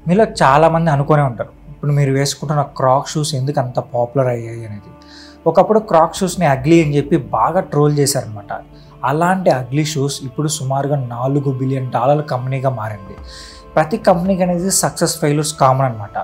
మీలో చాలామంది అనుకునే ఉంటారు, ఇప్పుడు మీరు వేసుకుంటున్న క్రాక్ షూస్ ఎందుకు అంత పాపులర్ అయ్యాయి అనేది. ఒకప్పుడు క్రాక్ షూస్ని అగ్లీ అని చెప్పి బాగా ట్రోల్ చేశారనమాట. అలాంటి అగ్లీ షూస్ ఇప్పుడు సుమారుగా $4 బిలియన్ కంపెనీగా మారింది. ప్రతి కంపెనీకి అనేది సక్సెస్ ఫెయిల్యూర్స్ కామన్ అనమాట.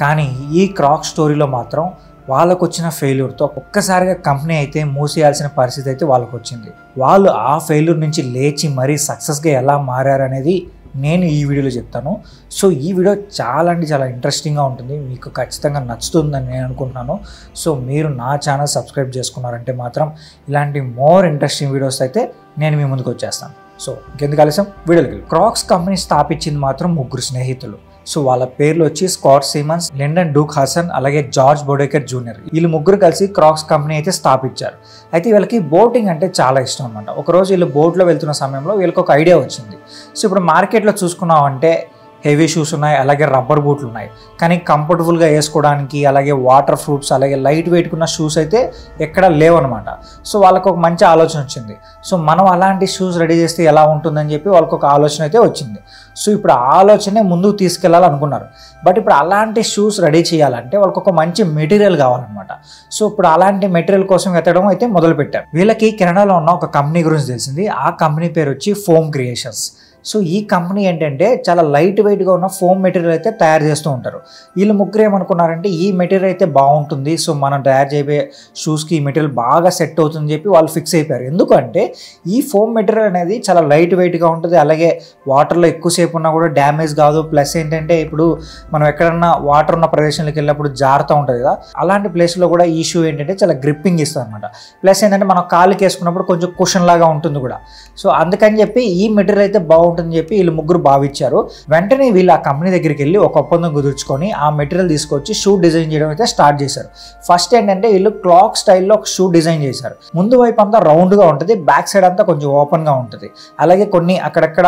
కానీ ఈ క్రాక్ స్టోరీలో మాత్రం వాళ్ళకు వచ్చిన ఫెయిల్యూర్తో ఒక్కసారిగా కంపెనీ అయితే మూసేయాల్సిన పరిస్థితి అయితే వాళ్ళకు వచ్చింది. వాళ్ళు ఆ ఫెయిల్యూర్ నుంచి లేచి మరీ సక్సెస్గా ఎలా మారారనేది నేను ఈ వీడియోలో చెప్తాను. సో ఈ వీడియో చాలా అంటే చాలా ఇంట్రెస్టింగ్గా ఉంటుంది, మీకు ఖచ్చితంగా నచ్చుతుందని నేను అనుకుంటున్నాను. సో మీరు నా ఛానల్ సబ్స్క్రైబ్ చేసుకున్నారంటే మాత్రం ఇలాంటి మోర్ ఇంట్రెస్టింగ్ వీడియోస్ అయితే నేను మీ ముందుకు వచ్చేస్తాను. సో ఇంకెందుకు ఆలస్యం, వీడియోకి. క్రాక్స్ కంపెనీ స్థాపించింది మాత్రం 3 స్నేహితులు. సో వాళ్ళ పేర్లు వచ్చి Scott Seamans, Lyndon Duke Hanson, అలాగే జార్జ్ బోడేకర్ జూనియర్. వీళ్ళు 3 కలిసి క్రాక్స్ కంపెనీ అయితే స్థాపించారు. అయితే వీళ్ళకి బోటింగ్ అంటే చాలా ఇష్టం అనమాట. ఒకరోజు వీళ్ళు బోట్లో వెళ్తున్న సమయంలో వీళ్ళకి ఒక ఐడియా వచ్చింది. సో ఇప్పుడు మార్కెట్లో చూసుకున్నామంటే హెవీ షూస్ ఉన్నాయి, అలాగే రబ్బర్ బూట్లు ఉన్నాయి. కానీ కంఫర్టబుల్గా వేసుకోవడానికి, అలాగే వాటర్ ప్రూఫ్స్, అలాగే లైట్ వెయిట్ ఉన్న షూస్ అయితే ఎక్కడా లేవన్నమాట. సో వాళ్ళకు ఒక మంచి ఆలోచన వచ్చింది. సో మనం అలాంటి షూస్ రెడీ చేస్తే ఎలా ఉంటుందని చెప్పి వాళ్ళకు ఒక ఆలోచన అయితే వచ్చింది. సో ఇప్పుడు ఆ ఆలోచనే ముందుకు తీసుకెళ్లాలనుకున్నారు. బట్ ఇప్పుడు అలాంటి షూస్ రెడీ చేయాలంటే వాళ్ళకి ఒక మంచి మెటీరియల్ కావాలన్నమాట. సో ఇప్పుడు అలాంటి మెటీరియల్ కోసం వెతకడం అయితే మొదలుపెట్టారు. వీళ్ళకి కెనడాలో ఉన్న ఒక కంపెనీ గురించి తెలిసింది. ఆ కంపెనీ పేరు వచ్చి ఫోమ్ క్రియేషన్స్. సో ఈ కంపెనీ ఏంటంటే చాలా లైట్ వెయిట్గా ఉన్న ఫోమ్ మెటీరియల్ అయితే తయారు చేస్తూ ఉంటారు. వీళ్ళు 3 ఏమనుకున్నారంటే ఈ మెటీరియల్ అయితే బాగుంటుంది, సో మనం తయారు చేయబోయే షూస్కి ఈ మెటీరియల్ బాగా సెట్ అవుతుందని చెప్పి వాళ్ళు ఫిక్స్ అయిపోయారు. ఎందుకంటే ఈ ఫోమ్ మెటీరియల్ అనేది చాలా లైట్ వెయిట్గా ఉంటుంది, అలాగే వాటర్లో ఎక్కువసేపు ఉన్నా కూడా డ్యామేజ్ కాదు. ప్లస్ ఏంటంటే ఇప్పుడు మనం ఎక్కడన్నా వాటర్ ఉన్న ప్రదేశంలోకి వెళ్ళినప్పుడు జారుతూ ఉంటుంది కదా, అలాంటి ప్లేస్లో కూడా ఈ షూ ఏంటంటే చాలా గ్రిప్పింగ్ ఇస్తుంది అనమాట. ప్లస్ ఏంటంటే మనం కాలుకి వేసుకున్నప్పుడు కొంచెం కుషన్ లాగా ఉంటుంది కూడా. సో అందుకని చెప్పి ఈ మెటీరియల్ అయితే బాగుంటుందని చెప్పి వీళ్ళు 3 భావించారు. వెంటనే వీళ్ళు ఆ కంపెనీ దగ్గరికి వెళ్ళి ఒక ఒప్పందం కుదుర్చుకొని ఆ మెటీరియల్ తీసుకొచ్చి షూ డిజైన్ చేయడం అయితే స్టార్ట్ చేశారు. ఫస్ట్ ఏంటంటే వీళ్ళు క్లాక్ స్టైల్లో ఒక షూ డిజైన్ చేశారు. ముందు వైపు అంతా రౌండ్గా ఉంటుంది, బ్యాక్ సైడ్ అంతా కొంచెం ఓపెన్గా ఉంటుంది. అలాగే కొన్ని అక్కడక్కడ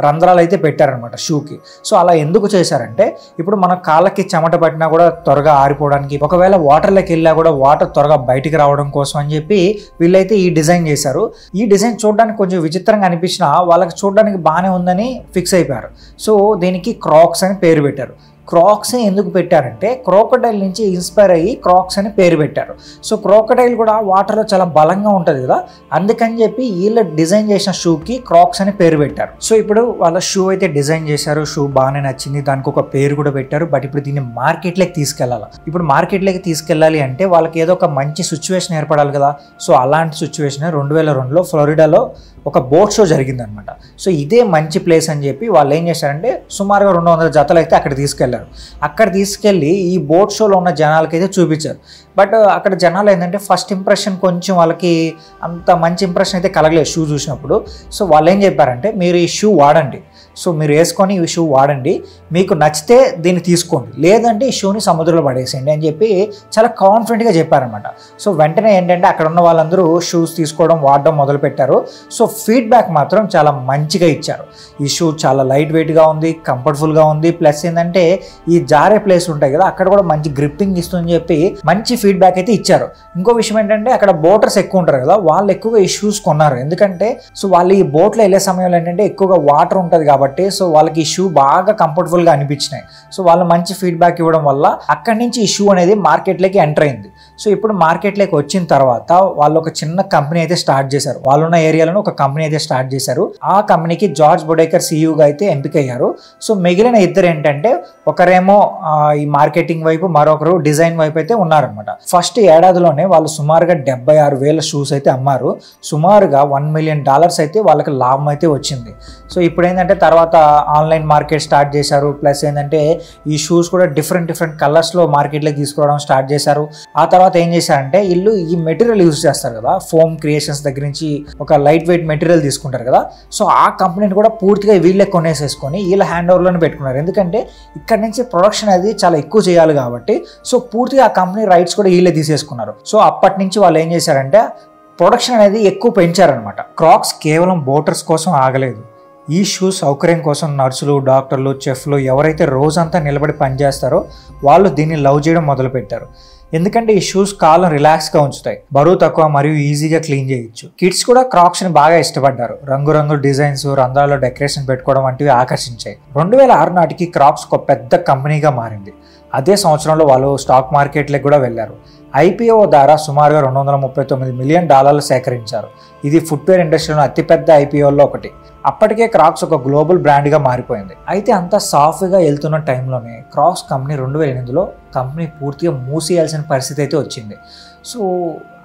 రంధ్రాలు అయితే పెట్టారనమాట షూకి. సో అలా ఎందుకు చేశారంటే ఇప్పుడు మన కాళ్ళకి చెమట పట్టినా కూడా త్వరగా ఆరిపోవడానికి, ఒకవేళ వాటర్లోకి వెళ్ళా కూడా వాటర్ త్వరగా బయటికి రావడం కోసం అని చెప్పి వీళ్ళైతే ఈ డిజైన్ చేశారు. ఈ డిజైన్ చూడడానికి కొంచెం విచిత్రంగా అనిపించినా వాళ్ళకి చూడడానికి బాగానే ఉందని ఫిక్స్ అయిపోయారు. సో దీనికి క్రాక్స్ అని పేరు పెట్టారు. క్రాక్స్ ఎందుకు పెట్టారంటే క్రోకడైల్ నుంచి ఇన్స్పైర్ అయ్యి క్రాక్స్ అని పేరు పెట్టారు. సో క్రోకడైల్ కూడా వాటర్లో చాలా బలంగా ఉంటుంది కదా, అందుకని చెప్పి వీళ్ళు డిజైన్ చేసిన షూకి క్రాక్స్ అని పేరు పెట్టారు. సో ఇప్పుడు వాళ్ళ షూ అయితే డిజైన్ చేశారు, షూ బాగానే నచ్చింది, దానికి ఒక పేరు కూడా పెట్టారు. బట్ ఇప్పుడు దీన్ని మార్కెట్లోకి తీసుకెళ్ళాలి. ఇప్పుడు మార్కెట్లోకి తీసుకెళ్ళాలి అంటే వాళ్ళకి ఏదో ఒక మంచి సిచ్యువేషన్ ఏర్పడాలి కదా. సో అలాంటి సిచ్యువేషన్ 2002లో ఫ్లోరిడాలో ఒక బోట్ షో జరిగిందనమాట. సో ఇదే మంచి ప్లేస్ అని చెప్పి వాళ్ళు ఏం చేశారంటే సుమారుగా 200 జతలు అయితే అక్కడ తీసుకెళ్లారు. అక్కడ తీసుకెళ్ళి ఈ బోట్ షోలో ఉన్న జనాలకైతే చూపించారు. బట్ అక్కడ జనాలు ఏంటంటే ఫస్ట్ ఇంప్రెషన్ కొంచెం వాళ్ళకి అంత మంచి ఇంప్రెషన్ అయితే కలగలేదు షూ చూసినప్పుడు. సో వాళ్ళు ఏం చెప్పారంటే మీరు ఈ షూ వాడండి, సో మీరు వేసుకొని ఈ షూ వాడండి, మీకు నచ్చితే దీన్ని తీసుకోండి, లేదంటే ఈ షూని సముద్రంలో పడేసేయండి అని చెప్పి చాలా కాన్ఫిడెంట్గా చెప్పారనమాట. సో వెంటనే ఏంటంటే అక్కడ ఉన్న వాళ్ళందరూ షూస్ తీసుకోవడం వాడడం మొదలుపెట్టారు. సో ఫీడ్బ్యాక్ మాత్రం చాలా మంచిగా ఇచ్చారు. ఈ షూ చాలా లైట్ వెయిట్గా ఉంది, కంఫర్టబుల్గా ఉంది, ప్లస్ ఏంటంటే ఈ జారే ప్లేస్ ఉంటాయి కదా అక్కడ కూడా మంచి గ్రిప్పింగ్ ఇస్తుందని చెప్పి మంచి ఫీడ్బ్యాక్ అయితే ఇచ్చారు. ఇంకో విషయం ఏంటంటే అక్కడ బోటర్స్ ఎక్కువ ఉంటారు కదా, వాళ్ళు ఎక్కువగా ఈ షూస్ కొన్నారు. ఎందుకంటే సో వాళ్ళు ఈ బోట్లో వెళ్ళే సమయంలో ఏంటంటే ఎక్కువగా వాటర్ ఉంటుంది కాబట్టి సో వాళ్ళకి ఈ షూ బాగా కంఫర్టబుల్గా అనిపించినాయి. సో వాళ్ళు మంచి ఫీడ్బ్యాక్ ఇవ్వడం వల్ల అక్కడి నుంచి ఈ షూ అనేది మార్కెట్లోకి ఎంటర్ అయింది. సో ఇప్పుడు మార్కెట్లోకి వచ్చిన తర్వాత వాళ్ళు ఒక చిన్న కంపెనీ అయితే స్టార్ట్ చేశారు. వాళ్ళున్న ఏరియాలో ఒక కంపెనీ అయితే స్టార్ట్ చేశారు. ఆ కంపెనీకి జార్జ్ బోడేకర్ సీఈఓగా అయితే ఎంపికయ్యారు. సో మిగిలిన ఇద్దరు ఏంటంటే ఒకరేమో ఈ మార్కెటింగ్ వైపు, మరొకరు డిజైన్ వైపు అయితే ఉన్నారనమాట. ఫస్ట్ ఏడాదిలోనే వాళ్ళు సుమారుగా 76,000 షూస్ అయితే అమ్మారు. సుమారుగా $1 మిలియన్ అయితే వాళ్ళకి లాభం అయితే వచ్చింది. సో ఇప్పుడు ఏంటంటే తర్వాత ఆన్లైన్ మార్కెట్ స్టార్ట్ చేశారు. ప్లస్ ఏంటంటే ఈ షూస్ కూడా డిఫరెంట్ కలర్స్లో మార్కెట్లోకి తీసుకురావడం స్టార్ట్ చేశారు. ఆ తర్వాత ఏం చేశారంటే వీళ్ళు ఈ మెటీరియల్ యూజ్ చేస్తారు కదా, ఫోమ్ క్రియేషన్స్ దగ్గర నుంచి ఒక లైట్ వెయిట్ మెటీరియల్ తీసుకుంటారు కదా, సో ఆ కంపెనీని కూడా పూర్తిగా వీళ్ళే కొనేసేసుకొని వీళ్ళ హ్యాండ్ ఓవర్లోనే పెట్టుకున్నారు. ఎందుకంటే ఇక్కడ నుంచి ప్రొడక్షన్ అది చాలా ఎక్కువ చేయాలి కాబట్టి సో పూర్తిగా ఆ కంపెనీ రైట్స్ కూడా వీళ్ళే తీసేసుకున్నారు. సో అప్పటి నుంచి వాళ్ళు ఏం చేశారంటే ప్రొడక్షన్ అనేది ఎక్కువ పెంచారనమాట. క్రాక్స్ కేవలం బోటర్స్ కోసం ఆగలేదు. ఈ షూ సౌకర్యం కోసం నర్సులు, డాక్టర్లు, చెఫ్లు ఎవరైతే రోజంతా నిలబడి పనిచేస్తారో వాళ్ళు దీన్ని లవ్ చేయడం మొదలుపెట్టారు. ఎందుకంటే ఈ షూస్ కాళ్ళను రిలాక్స్గా ఉంచుతాయి, బరువు తక్కువ మరియు ఈజీగా క్లీన్ చేయొచ్చు. కిడ్స్ కూడా క్రాక్స్ని బాగా ఇష్టపడ్డారు. రంగురంగు డిజైన్స్, రంధ్రాల్లో డెకరేషన్ పెట్టుకోవడం వంటివి ఆకర్షించాయి. 2006 నాటికి క్రాక్స్ ఒక పెద్ద కంపెనీగా మారింది. అదే సంవత్సరంలో వాళ్ళు స్టాక్ మార్కెట్లకు కూడా వెళ్ళారు. IPO ద్వారా సుమారుగా $239 మిలియన్ సేకరించారు. ఇది ఫుట్వేర్ ఇండస్ట్రీలో అతిపెద్ద IPOల్లో ఒకటి. అప్పటికే క్రాక్స్ ఒక గ్లోబల్ బ్రాండ్గా మారిపోయింది. అయితే అంత సాఫ్ట్గా వెళ్తున్న టైంలోనే క్రాక్స్ కంపెనీ 2008లో కంపెనీ పూర్తిగా మూసేయాల్సిన పరిస్థితి అయితే వచ్చింది. సో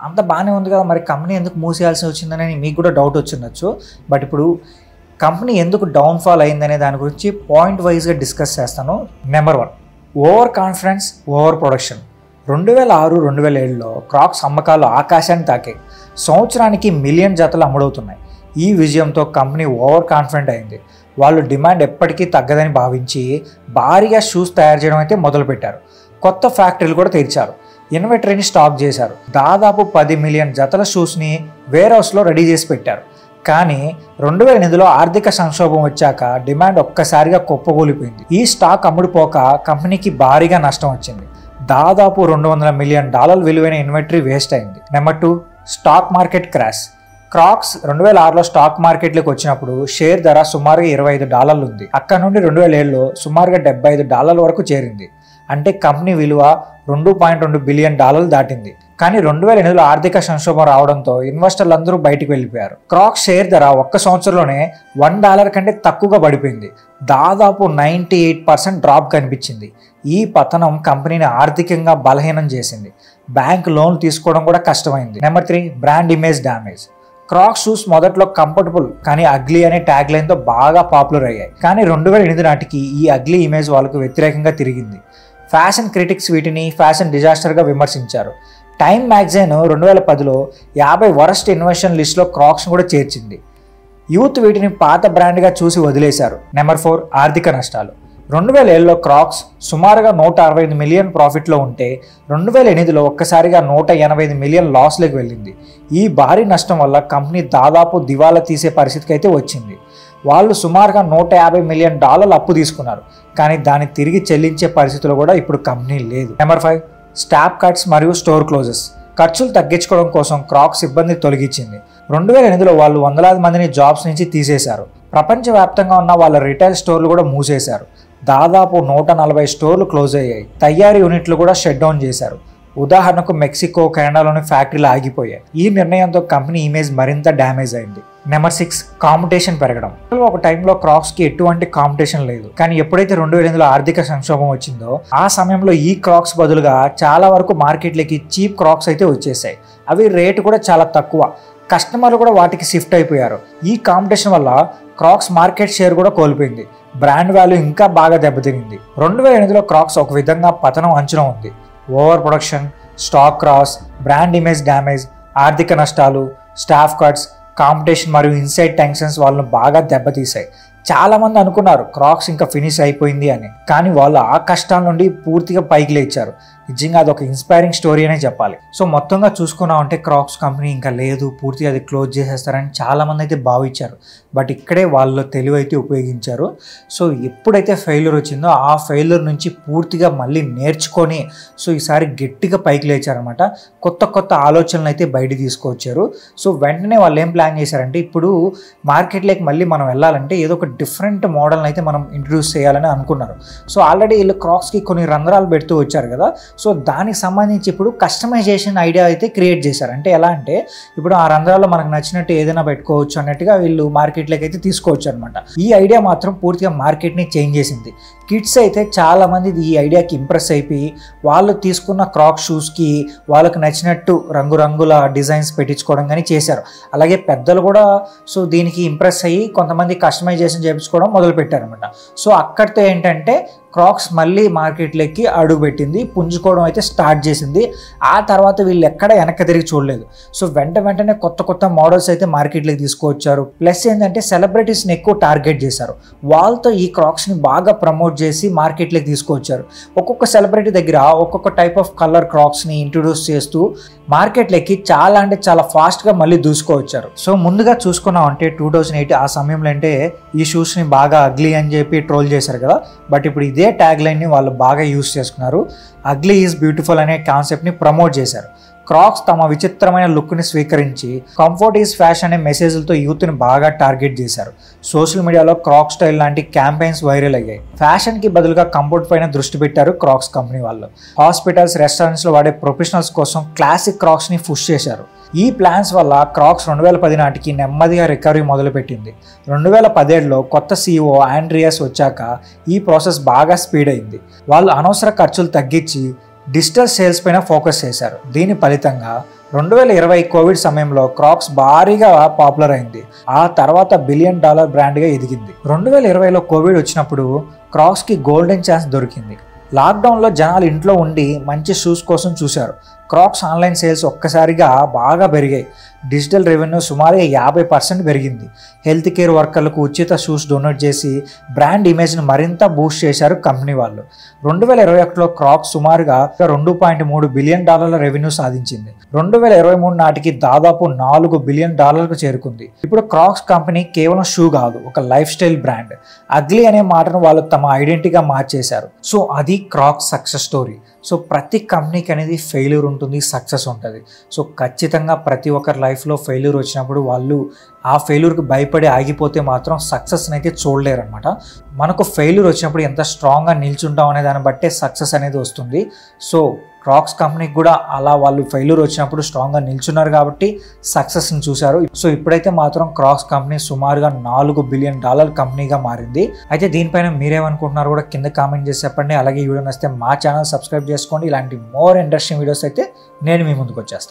అంత బాగానే ఉంది కదా, మరి కంపెనీ ఎందుకు మూసేయాల్సి వచ్చిందని మీకు కూడా డౌట్ వచ్చిండొచ్చు. బట్ ఇప్పుడు కంపెనీ ఎందుకు డౌన్ఫాల్ అయిందనే దాని గురించి పాయింట్ వైజ్గా డిస్కస్ చేస్తాను. Number 1, overconfidence, overproduction. 2006-2007లో క్రాక్స్ అమ్మకాలు ఆకాశాన్ని తాకాయి. సంవత్సరానికి మిలియన్ జతలు అమ్ముడవుతున్నాయి. ఈ విజయంతో కంపెనీ ఓవర్ కాన్ఫిడెంట్ అయింది. వాళ్ళు డిమాండ్ ఎప్పటికీ తగ్గదని భావించి భారీగా షూస్ తయారు చేయడం అయితే మొదలుపెట్టారు. కొత్త ఫ్యాక్టరీలు కూడా తెరిచారు. ఇన్వెంటరీని స్టాక్ చేశారు. దాదాపు 10 మిలియన్ జతల షూస్ని వేర్ హౌస్లో రెడీ చేసి పెట్టారు. కానీ 2008లో ఆర్థిక సంక్షోభం వచ్చాక డిమాండ్ ఒక్కసారిగా కుప్పకూలిపోయింది. ఈ స్టాక్ అమ్ముడుపోక కంపెనీకి భారీగా నష్టం వచ్చింది. దాదాపు $200 మిలియన్ విలువైన ఇన్వెంటరీ వేస్ట్ అయింది. Number 2, stock market crash. Crocs 2006లో స్టాక్ మార్కెట్లోకి వచ్చినప్పుడు షేర్ ధర సుమారుగా $25 ఉంది. అక్కడ నుండి 2007లో సుమారుగా $75 వరకు చేరింది. అంటే కంపెనీ విలువ $2.2 బిలియన్ దాటింది. కానీ 2008లో ఆర్థిక సంక్షోభం రావడంతో ఇన్వెస్టర్లు అందరూ బయటకు వెళ్ళిపోయారు. క్రాక్స్ షేర్ ధర ఒక్క సంవత్సరంలోనే $1 కంటే తక్కువగా పడిపోయింది. దాదాపు 98% డ్రాప్ కనిపించింది. ఈ పతనం కంపెనీని ఆర్థికంగా బలహీనం చేసింది. బ్యాంక్ లోన్ తీసుకోవడం కూడా కష్టమైంది. Number 3, brand image damage. Crocs shoes మొదట్లో కంఫర్టబుల్ కానీ అగ్లీ అనే ట్యాగ్ లైన్తో బాగా పాపులర్ అయ్యాయి. కానీ 2008 నాటికి ఈ అగ్లీ ఇమేజ్ వాళ్ళకు వ్యతిరేకంగా తిరిగింది. ఫ్యాషన్ క్రిటిక్స్ వీటిని ఫ్యాషన్ డిజాస్టర్గా విమర్శించారు. టైమ్ మ్యాగజైన్ 2010లో 50 వరస్ట్ ఇన్వెన్షన్ లిస్ట్లో క్రాక్స్ను కూడా చేర్చింది. యూత్ వీటిని పాత బ్రాండ్గా చూసి వదిలేశారు. నెంబర్ 4, ఆర్థిక నష్టాలు. 2007లో క్రాక్స్ సుమారుగా $165 మిలియన్ ప్రాఫిట్లో ఉంటే 2008లో ఒక్కసారిగా $185 మిలియన్ లాస్లోకి వెళ్ళింది. ఈ భారీ నష్టం వల్ల కంపెనీ దాదాపు దివాలా తీసే పరిస్థితికి అయితే వచ్చింది. వాళ్ళు సుమారుగా $150 మిలియన్ అప్పు తీసుకున్నారు. కానీ దాన్ని తిరిగి చెల్లించే పరిస్థితుల్లో కూడా ఇప్పుడు కంపెనీ లేదు. నెంబర్ 5, స్టాఫ్ కట్స్ మరియు స్టోర్ క్లోజెస్. ఖర్చులు తగ్గించుకోవడం కోసం క్రాక్స్ సిబ్బంది తొలగించింది. 2008లో వాళ్ళు వందలాది మందిని జాబ్స్ నుంచి తీసేశారు. ప్రపంచవ్యాప్తంగా ఉన్న వాళ్ళ రిటైల్ స్టోర్లు కూడా మూసేశారు. దాదాపు 140 స్టోర్లు క్లోజ్ అయ్యాయి. తయారీ యూనిట్లు కూడా షట్ డౌన్ చేశారు. ఉదాహరణకు మెక్సికో, కెనడాలోని ఫ్యాక్టరీలు ఆగిపోయాయి. ఈ నిర్ణయంతో కంపెనీ ఇమేజ్ మరింత డ్యామేజ్ అయింది. నెంబర్ 6, కాంపిటీషన్ పెరగడం. ఒక టైంలో క్రాక్స్కి ఎటువంటి కాంపిటీషన్ లేదు. కానీ ఎప్పుడైతే 2008లో ఆర్థిక సంక్షోభం వచ్చిందో ఆ సమయంలో ఈ క్రాక్స్ బదులుగా చాలా వరకు మార్కెట్లోకి చీప్ క్రాక్స్ అయితే వచ్చేసాయి. అవి రేటు కూడా చాలా తక్కువ. కస్టమర్లు కూడా వాటికి షిఫ్ట్ అయిపోయారు. ఈ కాంపిటీషన్ వల్ల క్రాక్స్ మార్కెట్ షేర్ కూడా కోల్పోయింది. బ్రాండ్ వాల్యూ ఇంకా బాగా దెబ్బతినింది. 2008లో క్రాక్స్ ఒక విధంగా పతనం అంచున ఉంది. Over production, stock cross, brand image damage, ఆర్థిక నష్టాలు, స్టాఫ్ కట్స్, కాంపిటీషన్ మరియు ఇన్సైడ్ టెన్షన్స్ వాళ్ళను బాగా దెబ్బతీశాయి. చాలామంది అనుకున్నారు క్రాక్స్ ఇంకా ఫినిష్ అయిపోయింది అని. కానీ వాళ్ళు ఆ కష్టాల నుండి పూర్తిగా పైకి లేచారు. నిజంగా అదొక ఇన్స్పైరింగ్ స్టోరీ అనే చెప్పాలి. సో మొత్తంగా చూసుకున్నామంటే క్రాక్స్ కంపెనీ ఇంకా లేదు, పూర్తిగా అది క్లోజ్ చేసేస్తారని చాలామంది అయితే భావించారు. బట్ ఇక్కడే వాళ్ళు తెలివి అయితే ఉపయోగించారు. సో ఎప్పుడైతే ఫెయిల్యూర్ వచ్చిందో ఆ ఫెయిల్యూర్ నుంచి పూర్తిగా మళ్ళీ నేర్చుకొని సో ఈసారి గట్టిగా పైకి లేచారనమాట. కొత్త కొత్త ఆలోచనలు అయితే బయట తీసుకొచ్చారు. సో వెంటనే వాళ్ళు ఏం ప్లాన్ చేశారంటే ఇప్పుడు మార్కెట్లోకి మళ్ళీ మనం వెళ్ళాలంటే ఏదో ఒక డిఫరెంట్ మోడల్ని అయితే మనం ఇంట్రడ్యూస్ చేయాలని అనుకున్నారు. సో ఆల్రెడీ వీళ్ళు క్రాక్స్కి కొన్ని రంధ్రాలు పెడుతూ వచ్చారు కదా. సో దానికి సంబంధించి ఇప్పుడు కస్టమైజేషన్ ఐడియా అయితే క్రియేట్ చేశారు. అంటే ఎలా అంటే ఇప్పుడు ఆ రంధ్రాల్లో మనకు నచ్చినట్టు ఏదైనా పెట్టుకోవచ్చు అన్నట్టుగా వీళ్ళు మార్కెట్లోకి అయితే తీసుకోవచ్చు అనమాట. ఈ ఐడియా మాత్రం పూర్తిగా మార్కెట్ని చేంజ్ చేసింది. కిడ్స్ అయితే చాలామంది ఈ ఐడియాకి ఇంప్రెస్ అయిపోయి వాళ్ళు తీసుకున్న క్రాక్ షూస్కి వాళ్ళకు నచ్చినట్టు రంగురంగుల డిజైన్స్ పెట్టించుకోవడం కానీ చేశారు. అలాగే పెద్దలు కూడా సో దీనికి ఇంప్రెస్ అయ్యి కొంతమంది కస్టమైజేషన్ చేయించుకోవడం మొదలుపెట్టారనమాట. సో అక్కడితో ఏంటంటే క్రాక్స్ మళ్ళీ మార్కెట్లోకి అడుగుపెట్టింది, పుంజుకోవడం అయితే స్టార్ట్ చేసింది. ఆ తర్వాత వీళ్ళు ఎక్కడ వెనక్కి తిరిగి చూడలేదు. సో వెంటనే కొత్త కొత్త మోడల్స్ అయితే మార్కెట్లోకి తీసుకువచ్చారు. ప్లస్ ఏంటంటే సెలబ్రిటీస్ని ఎక్కువ టార్గెట్ చేశారు. వాళ్ళతో ఈ క్రాక్స్ని బాగా ప్రమోట్ చేసి మార్కెట్లోకి తీసుకువచ్చారు. ఒక్కొక్క సెలబ్రిటీ దగ్గర ఒక్కొక్క టైప్ ఆఫ్ కలర్ క్రాక్స్ని ఇంట్రొడ్యూస్ చేస్తూ మార్కెట్లోకి చాలా అంటే చాలా ఫాస్ట్గా మళ్ళీ దూసుకోవచ్చారు. సో ముందుగా చూసుకున్నాం అంటే 2008 ఆ సమయంలో అంటే ఈ షూస్ని బాగా అగ్లీ అని చెప్పి ట్రోల్ చేశారు కదా. బట్ ఇప్పుడు ఇదే ట్యాగ్ లైన్ని వాళ్ళు బాగా యూస్ చేసుకున్నారు. అగ్లీ అగ్లీ ఈజ్ బ్యూటిఫుల్ అనే కాన్సెప్ట్ని ప్రమోట్ చేశారు. క్రాక్స్ తమ విచిత్రమైన లుక్ని స్వీకరించి కంఫర్ట్ ఈజ్ ఫ్యాషన్ అనే మెసేజ్లతో యూత్ని బాగా టార్గెట్ చేశారు. సోషల్ మీడియాలో క్రాక్స్ స్టైల్ లాంటి క్యాంపెయిన్స్ వైరల్ అయ్యాయి. ఫ్యాషన్కి బదులుగా కంఫర్ట్ పైన దృష్టి పెట్టారు క్రాక్స్ కంపెనీ వాళ్ళు. హాస్పిటల్స్, రెస్టారెంట్స్లో వాడే ప్రొఫెషనల్స్ కోసం క్లాసిక్ క్రాక్స్ని పుష్ చేశారు. ఈ ప్లాన్స్ వల్ల క్రాక్స్ 2010 నాటికి నెమ్మదిగా రికవరీ మొదలుపెట్టింది. 2017లో కొత్త CEO ఆండ్రియాస్ వచ్చాక ఈ ప్రాసెస్ బాగా స్పీడ్ అయింది. వాళ్ళు అనవసర ఖర్చులు తగ్గించి డిజిటల్ సేల్స్ పైన ఫోకస్ చేశారు. దీని ఫలితంగా 2020 కోవిడ్ సమయంలో క్రాక్స్ భారీగా పాపులర్ అయింది. ఆ తర్వాత $1 బిలియన్ బ్రాండ్గా ఎదిగింది. 2020లో కోవిడ్ వచ్చినప్పుడు క్రాక్స్కి గోల్డెన్ ఛాన్స్ దొరికింది. లాక్డౌన్లో జనాలు ఇంట్లో ఉండి మంచి షూస్ కోసం చూశారు. క్రాక్స్ ఆన్లైన్ సేల్స్ ఒక్కసారిగా బాగా పెరిగాయి. డిజిటల్ రెవెన్యూ సుమారుగా 50% పెరిగింది. హెల్త్ కేర్ వర్కర్లకు ఉచిత షూస్ డొనేట్ చేసి బ్రాండ్ ఇమేజ్ని మరింత బూస్ట్ చేశారు కంపెనీ వాళ్ళు. 2021లో క్రాక్స్ సుమారుగా $2.3 బిలియన్ రెవెన్యూ సాధించింది. 2023 నాటికి దాదాపు $4 బిలియన్ చేరుకుంది. ఇప్పుడు క్రాక్స్ కంపెనీ కేవలం షూ కాదు, ఒక లైఫ్ స్టైల్ బ్రాండ్. అగ్లీ అనే మాటను వాళ్ళు తమ ఐడెంటిటీగా మార్చేశారు. సో అది క్రాక్స్ సక్సెస్ స్టోరీ. సో ప్రతి కంపెనీకి అనేది ఫెయిల్యూర్ ఉంటుంది, సక్సెస్ ఉంటుంది. సో ఖచ్చితంగా ప్రతి ఒక్కరి లైఫ్లో ఫెయిల్యూర్ వచ్చినప్పుడు వాళ్ళు ఆ ఫెయిల్యూర్కి భయపడి ఆగిపోతే మాత్రం సక్సెస్ని అయితే చూడలేరు అనమాట. మనకు ఫెయిల్యూర్ వచ్చినప్పుడు ఎంత స్ట్రాంగ్గా నిల్చుంటాం అనే దాన్ని బట్టే సక్సెస్ అనేది వస్తుంది. సో క్రాక్స్ కంపెనీకి కూడా అలా వాళ్ళు ఫెయిల్యూర్ వచ్చినప్పుడు స్ట్రాంగ్గా నిల్చున్నారు కాబట్టి సక్సెస్ని చూశారు. సో ఇప్పుడైతే మాత్రం క్రాక్స్ కంపెనీ సుమారుగా $4 బిలియన్ కంపెనీగా మారింది. అయితే దీనిపైన మీరేమనుకుంటున్నారు కూడా కింద కామెంట్ చేసి చెప్పండి. అలాగే ఈ వీడియో నచ్చితే మా ఛానల్ సబ్స్క్రైబ్ చేసుకోండి. ఇలాంటి మోర్ ఇంట్రెస్టింగ్ వీడియోస్ అయితే నేను మీ ముందుకు వచ్చేస్తాను.